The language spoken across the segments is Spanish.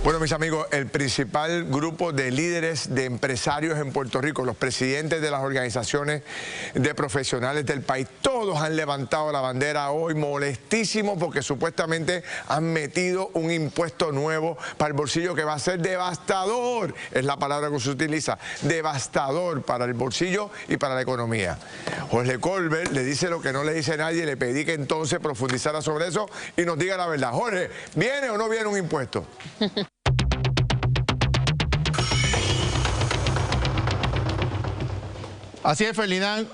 Bueno, mis amigos, el principal grupo de líderes de empresarios en Puerto Rico, los presidentes de las organizaciones de profesionales del país, todos han levantado la bandera hoy molestísimos porque supuestamente han metido un impuesto nuevo para el bolsillo que va a ser devastador, es la palabra que se utiliza, devastador para el bolsillo y para la economía. Jorge Colbert le dice lo que no le dice nadie, le pedí que entonces profundizara sobre eso y nos diga la verdad. Jorge, ¿viene o no viene un impuesto? Así es, Ferdinand.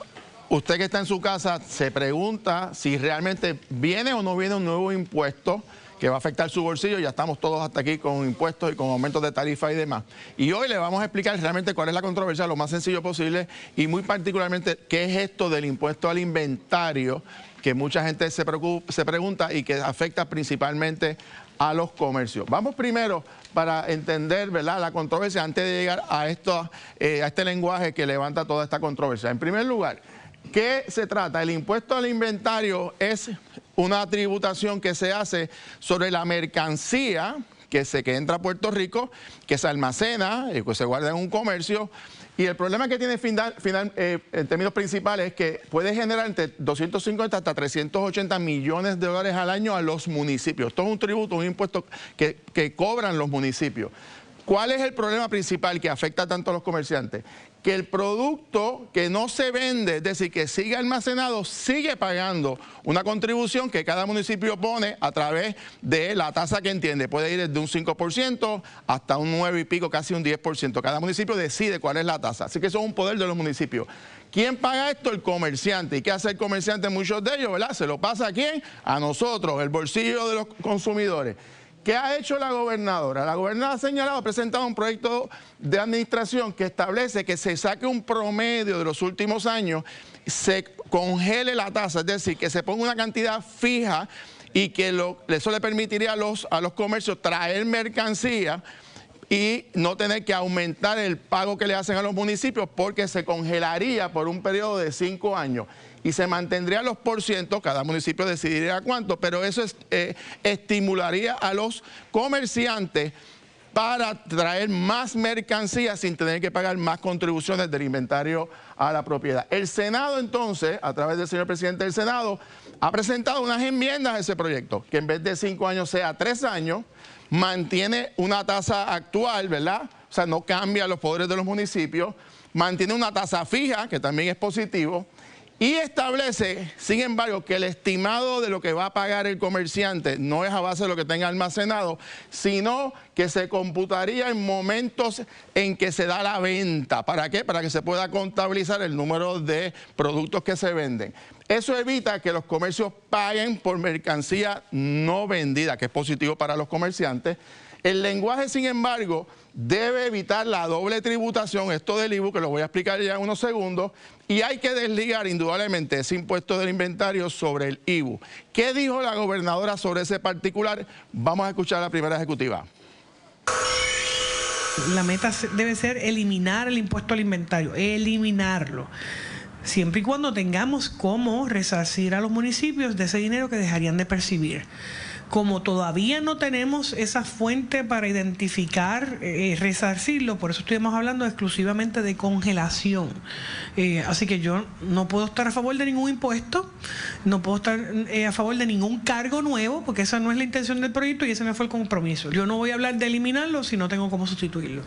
Usted que está en su casa se pregunta si realmente viene o no viene un nuevo impuesto que va a afectar su bolsillo. Ya estamos todos hasta aquí con impuestos y con aumentos de tarifa y demás. Y hoy le vamos a explicar realmente cuál es la controversia, lo más sencillo posible, y muy particularmente qué es esto del impuesto al inventario, que mucha gente se pregunta y que afecta principalmente a los comercios. Vamos primero para entender, ¿verdad?, la controversia antes de llegar a este lenguaje que levanta toda esta controversia. En primer lugar, ¿qué se trata? El impuesto al inventario es una tributación que se hace sobre la mercancía que entra a Puerto Rico, que se almacena, que se guarda en un comercio. Y el problema que tiene en términos principales es que puede generar entre 250 hasta 380 millones de dólares al año a los municipios. Esto es un tributo, un impuesto que cobran los municipios. ¿Cuál es el problema principal que afecta tanto a los comerciantes? Que el producto que no se vende, es decir, que sigue almacenado, sigue pagando una contribución que cada municipio pone a través de la tasa que entiende. Puede ir desde un 5% hasta un 9 y pico, casi un 10%. Cada municipio decide cuál es la tasa. Así que eso es un poder de los municipios. ¿Quién paga esto? El comerciante. ¿Y qué hace el comerciante? Muchos de ellos, ¿verdad? ¿Se lo pasa a quién? A nosotros, el bolsillo de los consumidores. ¿Qué ha hecho la gobernadora? La gobernadora ha señalado, ha presentado un proyecto de administración que establece que se saque un promedio de los últimos años, se congele la tasa, es decir, que se ponga una cantidad fija y que eso le permitiría a los comercios traer mercancía y no tener que aumentar el pago que le hacen a los municipios porque se congelaría por un periodo de 5 años. Y se mantendrían los porcientos, cada municipio decidiría cuánto, pero eso estimularía a los comerciantes para traer más mercancía sin tener que pagar más contribuciones del inventario a la propiedad. El Senado entonces, a través del señor presidente del Senado, ha presentado unas enmiendas a ese proyecto, que en vez de 5 años sea 3 años, mantiene una tasa actual, ¿verdad? O sea, no cambia los poderes de los municipios, mantiene una tasa fija, que también es positivo, y establece, sin embargo, que el estimado de lo que va a pagar el comerciante no es a base de lo que tenga almacenado, sino que se computaría en momentos en que se da la venta. ¿Para qué? Para que se pueda contabilizar el número de productos que se venden. Eso evita que los comercios paguen por mercancía no vendida, que es positivo para los comerciantes. El lenguaje, sin embargo, debe evitar la doble tributación, esto del IVU, que lo voy a explicar ya en unos segundos, y hay que desligar indudablemente ese impuesto del inventario sobre el IVU. ¿Qué dijo la gobernadora sobre ese particular? Vamos a escuchar a la primera ejecutiva. La meta debe ser eliminar el impuesto al inventario, eliminarlo. Siempre y cuando tengamos cómo resarcir a los municipios de ese dinero que dejarían de percibir. Como todavía no tenemos esa fuente para identificar, resarcirlo, por eso estuvimos hablando exclusivamente de congelación. Así que yo no puedo estar a favor de ningún impuesto, no puedo estar a favor de ningún cargo nuevo, porque esa no es la intención del proyecto y ese no fue el compromiso. Yo no voy a hablar de eliminarlo si no tengo cómo sustituirlo.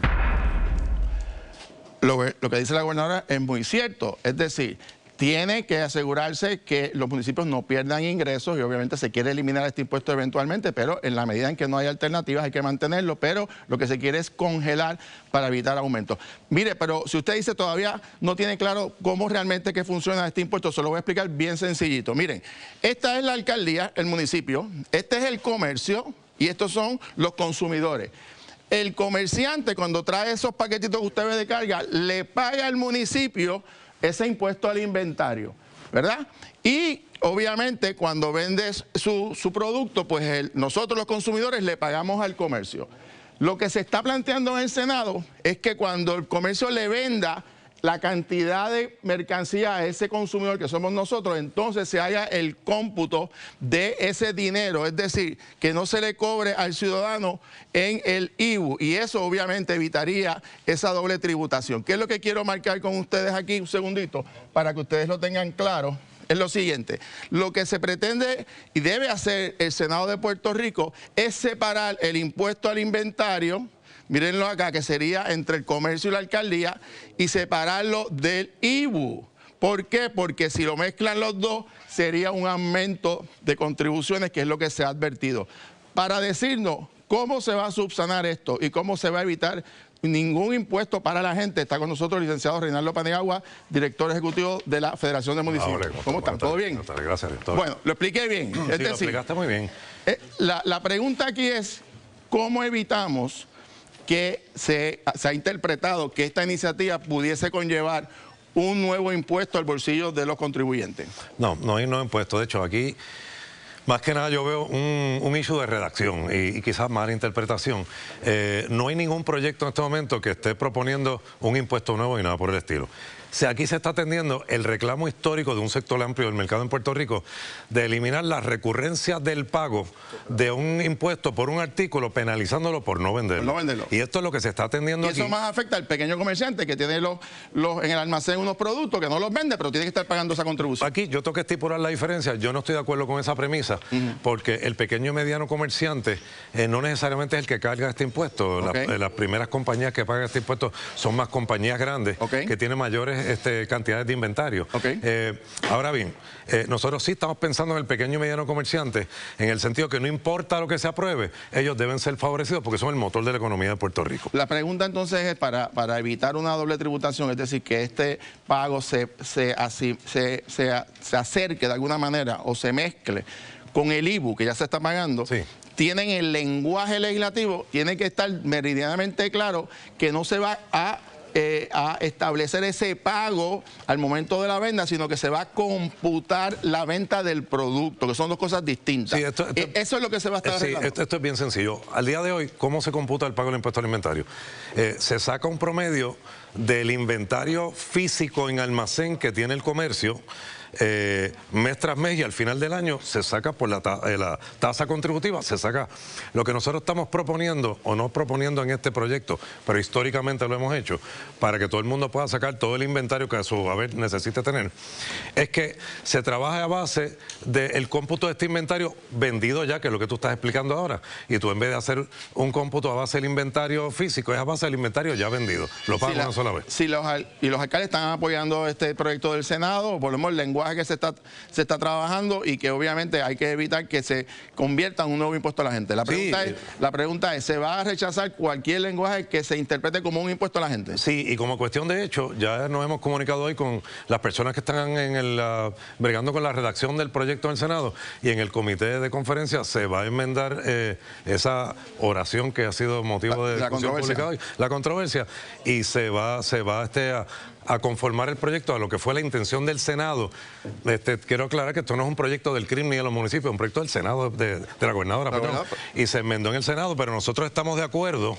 Lo que dice la gobernadora es muy cierto, es decir, tiene que asegurarse que los municipios no pierdan ingresos y obviamente se quiere eliminar este impuesto eventualmente, pero en la medida en que no hay alternativas hay que mantenerlo, pero lo que se quiere es congelar para evitar aumentos. Mire, pero si usted dice todavía no tiene claro cómo realmente que funciona este impuesto, se lo voy a explicar bien sencillito. Miren, esta es la alcaldía, el municipio, este es el comercio y estos son los consumidores. El comerciante, cuando trae esos paquetitos que usted ve de carga, le paga al municipio ese impuesto al inventario, ¿verdad? Y obviamente cuando vendes su producto, pues nosotros los consumidores le pagamos al comercio. Lo que se está planteando en el Senado es que cuando el comercio le venda la cantidad de mercancía a ese consumidor que somos nosotros, entonces se haga el cómputo de ese dinero, es decir, que no se le cobre al ciudadano en el IBU, y eso obviamente evitaría esa doble tributación. ¿Qué es lo que quiero marcar con ustedes aquí? Un segundito, para que ustedes lo tengan claro. Es lo siguiente, lo que se pretende y debe hacer el Senado de Puerto Rico es separar el impuesto al inventario, mírenlo acá, que sería entre el comercio y la alcaldía, y separarlo del IBU. ¿Por qué? Porque si lo mezclan los dos, sería un aumento de contribuciones, que es lo que se ha advertido. Para decirnos cómo se va a subsanar esto y cómo se va a evitar ningún impuesto para la gente, está con nosotros el licenciado Reinaldo Paniagua, director ejecutivo de la Federación de Municipios. ¿Cómo están? ¿Todo bien? Gracias. Bueno, lo expliqué bien. Sí, lo explicaste muy bien. La pregunta aquí es, ¿cómo evitamos que se ha interpretado que esta iniciativa pudiese conllevar un nuevo impuesto al bolsillo de los contribuyentes? No hay nuevo impuesto. De hecho, aquí más que nada yo veo un issue de redacción y quizás mala interpretación. No hay ningún proyecto en este momento que esté proponiendo un impuesto nuevo y nada por el estilo. O sea, aquí se está atendiendo el reclamo histórico de un sector amplio del mercado en Puerto Rico de eliminar la recurrencia del pago de un impuesto por un artículo, penalizándolo por no venderlo. No venderlo. Y esto es lo que se está atendiendo aquí. Y eso más afecta al pequeño comerciante que tiene en el almacén unos productos que no los vende, pero tiene que estar pagando esa contribución. Aquí yo tengo que estipular la diferencia. Yo no estoy de acuerdo con esa premisa, porque el pequeño y mediano comerciante no necesariamente es el que carga este impuesto. Las primeras compañías que pagan este impuesto son más compañías grandes que tienen mayores cantidades de inventario. Ahora bien, nosotros sí estamos pensando en el pequeño y mediano comerciante, en el sentido que no importa lo que se apruebe, ellos deben ser favorecidos porque son el motor de la economía de Puerto Rico. La pregunta entonces es para evitar una doble tributación, es decir, que este pago se acerque de alguna manera o se mezcle con el IBU que ya se está pagando. Sí. Tienen el lenguaje legislativo, tiene que estar meridianamente claro que no se va a establecer ese pago al momento de la venta, sino que se va a computar la venta del producto, que son dos cosas distintas. Sí, eso es lo que se va a estar arreglando. Esto es bien sencillo. Al día de hoy, ¿cómo se computa el pago del impuesto al inventario? Se saca un promedio del inventario físico en almacén que tiene el comercio, mes tras mes, y al final del año se saca por la tasa contributiva, se saca. Lo que nosotros estamos proponiendo, o no proponiendo en este proyecto, pero históricamente lo hemos hecho, para que todo el mundo pueda sacar todo el inventario que a su haber necesite tener, es que se trabaje a base del cómputo de este inventario vendido ya, que es lo que tú estás explicando ahora, y tú en vez de hacer un cómputo a base del inventario físico, es a base del inventario ya vendido, lo pagas una sola vez. Y los alcaldes están apoyando este proyecto del Senado, volvemos al lenguaje que se está trabajando, y que obviamente hay que evitar que se convierta en un nuevo impuesto a la gente. La pregunta es, ¿se va a rechazar cualquier lenguaje que se interprete como un impuesto a la gente? Sí, y como cuestión de hecho, ya nos hemos comunicado hoy con las personas que están bregando con la redacción del proyecto del Senado, y en el comité de conferencia se va a enmendar esa oración que ha sido motivo de discusión pública hoy, la controversia, y se va a conformar el proyecto a lo que fue la intención del Senado. Quiero aclarar que esto no es un proyecto del CRIM ni de los municipios, es un proyecto del Senado, de la gobernadora, y se enmendó en el Senado, pero nosotros estamos de acuerdo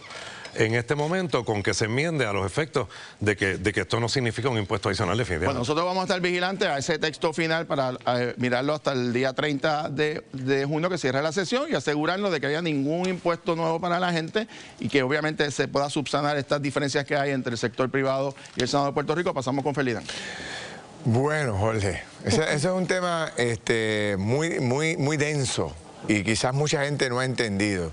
en este momento con que se enmiende a los efectos de que esto no significa un impuesto adicional definitivamente. Bueno, nosotros vamos a estar vigilantes a ese texto final para mirarlo hasta el día 30 de junio, que cierra la sesión, y asegurarnos de que haya ningún impuesto nuevo para la gente, y que obviamente se pueda subsanar estas diferencias que hay entre el sector privado y el Senado de Puerto Rico. Pasamos con Felidán. Bueno, Jorge, ese es un tema muy denso, y quizás mucha gente no ha entendido.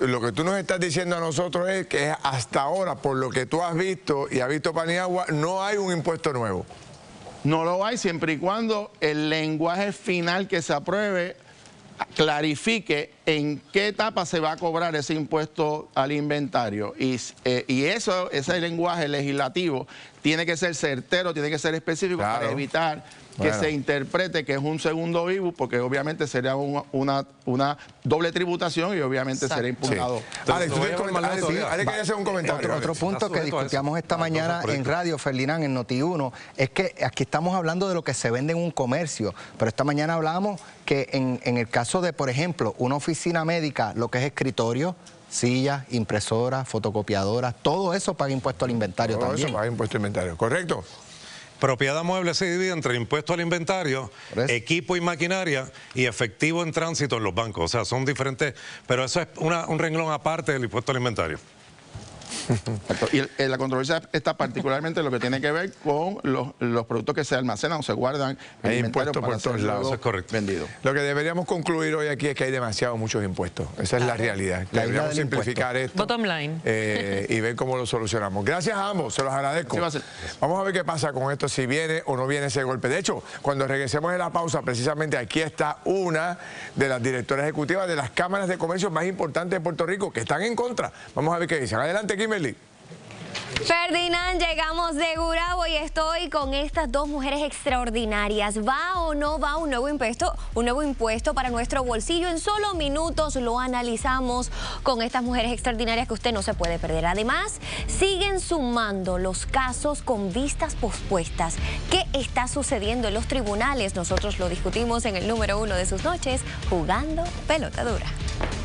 Lo que tú nos estás diciendo a nosotros es que hasta ahora, por lo que tú has visto y ha visto Paniagua, no hay un impuesto nuevo. No lo hay, siempre y cuando el lenguaje final que se apruebe clarifique en qué etapa se va a cobrar ese impuesto al inventario. Y ese lenguaje legislativo tiene que ser certero, tiene que ser específico, para evitar que se interprete que es un segundo IBU, porque obviamente sería una doble tributación, y obviamente será impugnado. Sí. Alex, quería hacer un comentario. Otro punto que discutíamos esta mañana en radio, Ferdinand, en Noti1, es que aquí estamos hablando de lo que se vende en un comercio, pero esta mañana hablábamos que en el caso de, por ejemplo, una oficina médica, lo que es escritorio, sillas, impresoras, fotocopiadoras, todo eso paga impuesto al inventario Todo también. eso paga impuesto al inventario, ¿correcto? Propiedad mueble se divide entre impuesto al inventario, equipo y maquinaria y efectivo en tránsito en los bancos. O sea, son diferentes, pero eso es un renglón aparte del impuesto al inventario. Y la controversia está particularmente lo que tiene que ver con los productos que se almacenan o se guardan en Hay inventario impuestos por todos lados. Eso es correcto. Vendido. Lo que deberíamos concluir hoy aquí es que hay muchos impuestos. Esa es la realidad. Deberíamos simplificar esto. Bottom line. Y ver cómo lo solucionamos. Gracias a ambos, se los agradezco. Sí, va a ser. Vamos a ver qué pasa con esto, si viene o no viene ese golpe. De hecho, cuando regresemos de la pausa, precisamente aquí está una de las directoras ejecutivas de las cámaras de comercio más importantes de Puerto Rico, que están en contra. Vamos a ver qué dicen. Adelante, Kimberly. Ferdinand, llegamos de Gurabo y estoy con estas dos mujeres extraordinarias. ¿Va o no va un nuevo impuesto para nuestro bolsillo? En solo minutos lo analizamos con estas mujeres extraordinarias que usted no se puede perder. Además, siguen sumando los casos con vistas pospuestas. ¿Qué está sucediendo en los tribunales? Nosotros lo discutimos en el número 1 de sus noches, Jugando Pelota Dura.